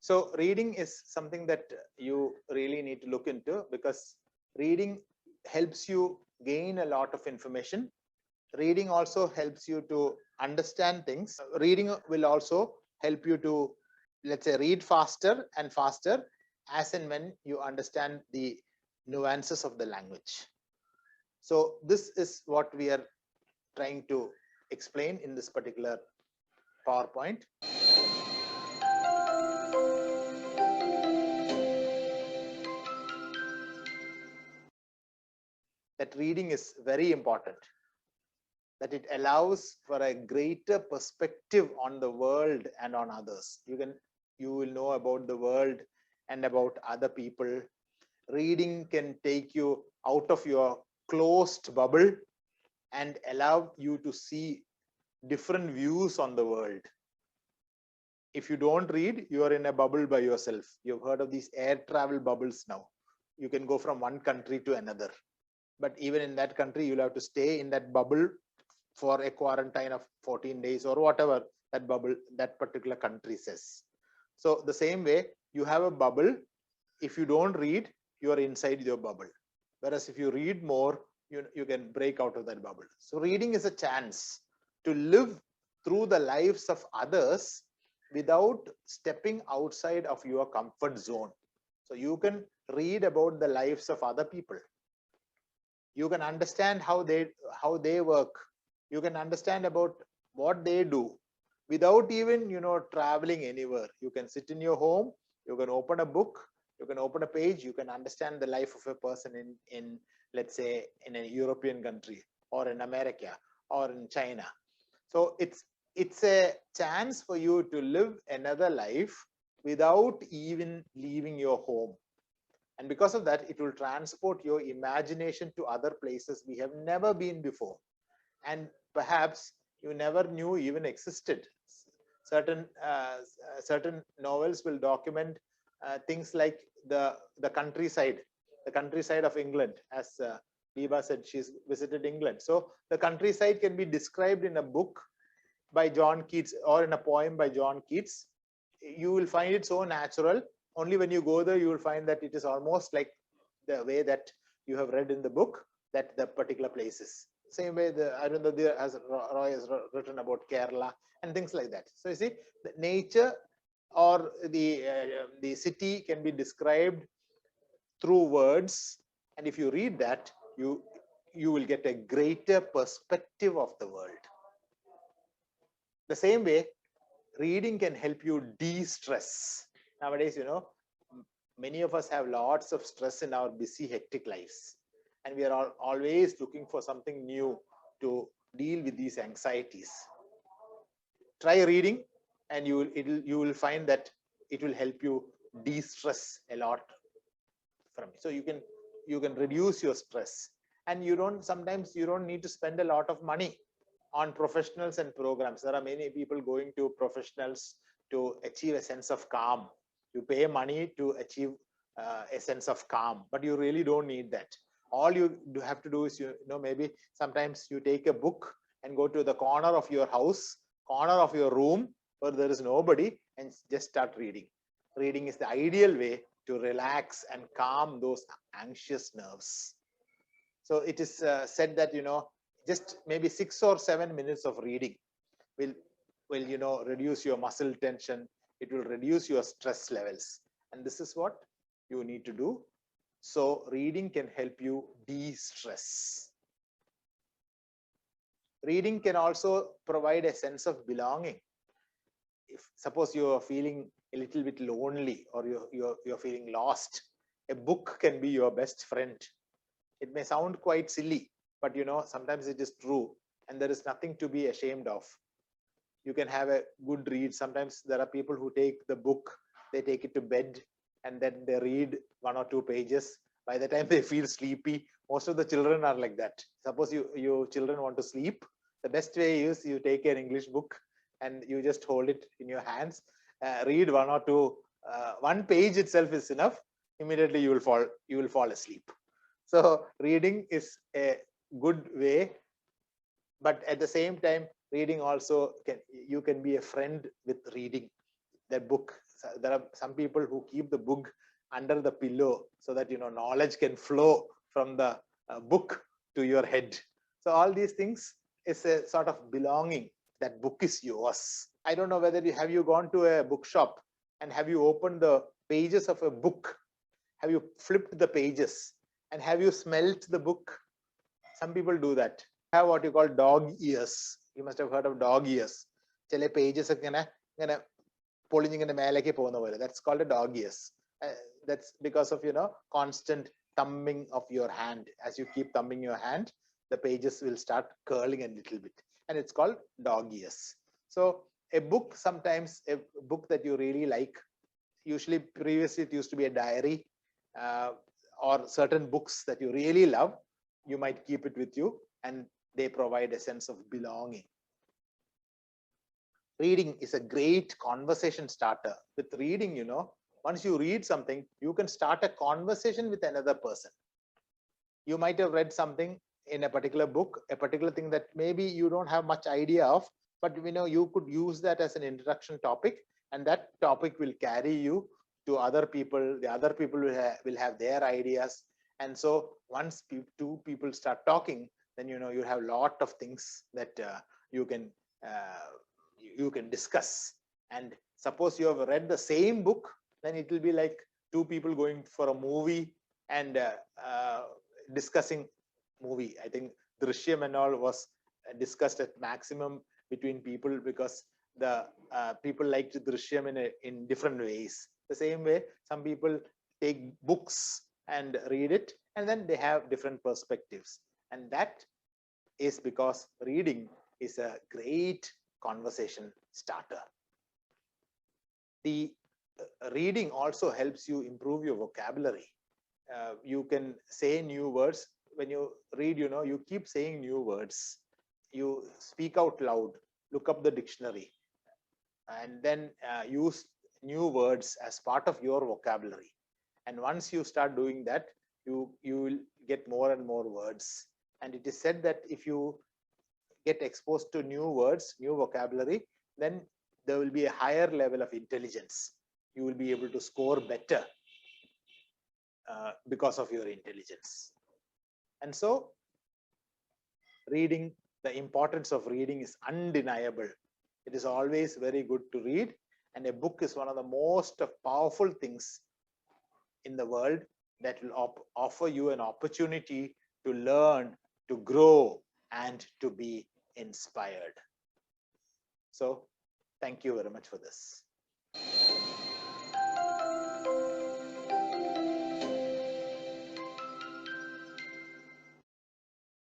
So reading is something that you really need to look into, because reading helps you gain a lot of information. Reading also helps you to understand things. Reading will also help you to, let's say, read faster and faster as and when you understand the nuances of the language. So this is what we are trying to explain in this particular PowerPoint. That reading is very important, that it allows for a greater perspective on the world and on others. You will know about the world and about other people. Reading can take you out of your closed bubble and allow you to see different views on the world. If you don't read, you are in a bubble by yourself. You've heard of these air travel bubbles now. You can go from one country to another, but even in that country, you'll have to stay in that bubble for a quarantine of 14 days or whatever that bubble, that particular country says. So the same way, you have a bubble. If you don't read, you are inside your bubble. Whereas if you read more, you can break out of that bubble. So reading is a chance to live through the lives of others without stepping outside of your comfort zone. So you can read about the lives of other people. You can understand how they work. You can understand about what they do without even traveling anywhere. You can sit in your home, you can open a book, you can open a page, you can understand the life of a person in let's say in a European country or in America or in China. So it's a chance for you to live another life without even leaving your home. And because of that, it will transport your imagination to other places we have never been before, and perhaps you never knew even existed. Certain novels will document things like the countryside of England, as Diva said, she's visited England. So the countryside can be described in a book by John Keats or in a poem by John Keats. You will find it so natural. Only when you go there, you will find that it is almost like the way that you have read in the book that the particular place is. Same way the Arundhati Roy has written about Kerala and things like that. So you see, the nature or the city can be described through words, and if you read that, you will get a greater perspective of the world. The same way, reading can help you de-stress. Nowadays, many of us have lots of stress in our busy, hectic lives, and we are always looking for something new to deal with these anxieties. Try reading, and you will find that it will help you de-stress a lot from it. So you can reduce your stress, and sometimes you don't need to spend a lot of money on professionals and programs. There are many people going to professionals to achieve a sense of calm. You pay money to achieve a sense of calm, but you really don't need that. All you have to do is, maybe sometimes you take a book and go to the corner of your house, corner of your room where there is nobody, and just start reading. Reading is the ideal way to relax and calm those anxious nerves. So it is said that, just maybe 6 or 7 minutes of reading will reduce your muscle tension. It will reduce your stress levels, and this is what you need to do. So reading can help you de-stress. Reading can also provide a sense of belonging. If suppose you are feeling a little bit lonely, or you're feeling lost, a book can be your best friend. It may sound quite silly, but sometimes it is true, and there is nothing to be ashamed of. You can have a good read. Sometimes there are people who take the book, they take it to bed, and then they read 1 or 2 pages. By the time they feel sleepy, most of the children are like that. Suppose you children want to sleep, the best way is you take an English book and you just hold it in your hands, read 1 or 2, 1 page itself is enough. Immediately you will fall asleep. So reading is a good way, but at the same time, reading also you can be a friend with reading that book. there are some people who keep the book under the pillow so that knowledge can flow from the book to your head. So all these things is a sort of belonging. That book is yours. I don't know whether have you gone to a bookshop and have you opened the pages of a book? Have you flipped the pages and have you smelt the book? Some people do that. Have what you call dog ears. You must have heard of dog ears. Chale pages that's called a dog ears. That's because of constant thumbing of your hand. As you keep thumbing your hand, the pages will start curling a little bit, and it's called dog ears. So a book, sometimes a book that you really like, usually previously it used to be a diary, or certain books that you really love, you might keep it with you, and they provide a sense of belonging. Reading is a great conversation starter. With reading, once you read something, you can start a conversation with another person. You might have read something in a particular book, a particular thing that maybe you don't have much idea of, but you could use that as an introduction topic, and that topic will carry you to other people. The other people will have their ideas, and so once two people start talking, then you have a lot of things that you can discuss. And suppose you have read the same book, then it will be like two people going for a movie and discussing movie. I think Drishyam and all was discussed at maximum between people, because the people liked Drishyam in different ways. The same way, some people take books and read it, and then they have different perspectives. And that is because reading is a great conversation starter. The reading also helps you improve your vocabulary. You can say new words. When you read, you keep saying new words. You speak out loud, look up the dictionary, and then use new words as part of your vocabulary. And once you start doing that, you will get more and more words. And it is said that if you get exposed to new words, new vocabulary, then there will be a higher level of intelligence. You will be able to score better because of your intelligence. And so reading, the importance of reading is undeniable. It is always very good to read, and a book is one of the most powerful things in the world that will offer you an opportunity to learn, to grow, and to be inspired. So thank you very much for this.